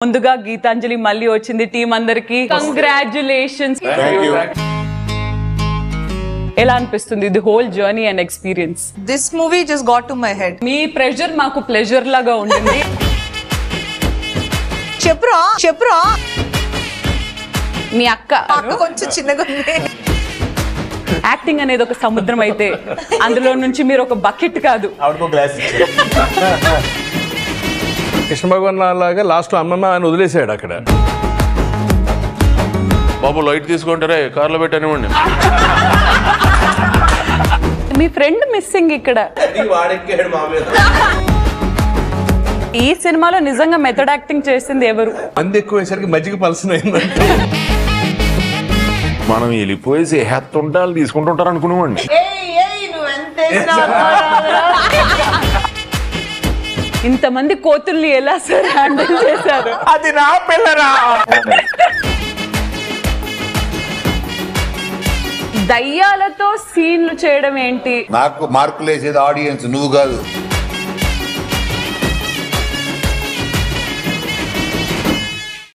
ముందుగా గీతాంజలి మళ్ళీ వచ్చింది టీం అందరికి కంగ్రాట్యులేషన్స్. ఎలా అనిపిస్తుంది the whole journey and experience? This movie just got to my head. Me pressure మాకు ప్లెజర్ లాగా ఉండింది. చెప్పురా మీ అక్క కొంచెం చిన్నగా ఉంది. యాక్టింగ్ అనేది ఒక సముద్రం అయితే అందులో నుంచి మీరు ఒక బకెట్ కాదు. కృష్ణ భగవాన్ లాగా లాస్ట్ అమ్మమ్మ అని వదిలేసాడు అక్కడ. బాబు లైట్ తీసుకుంటారే కార్లో పెట్టనివ్వండి. మీ ఫ్రెండ్ మిస్సింగ్ ఇక్కడ. ఈ సినిమాలో నిజంగా మెథడ్ యాక్టింగ్ చేసింది ఎవరు? మంది ఎక్కువేసరికి మజ్జిగ పలసన అయిందంటే మనం వెళ్ళిపోయేసి హెత్తుంటాలు తీసుకుంటుంటారు అనుకునేవాడిని. ఇంతమంది కోతుల్ని ఎలా సార్ హ్యాండిల్ చేశారు? అది నా పిల్లరా. దయ్యాలతో సీన్లు చేయడం ఏంటి? నాకు మార్కులు వేసేది ఆడియన్స్, నువ్వు కాదు.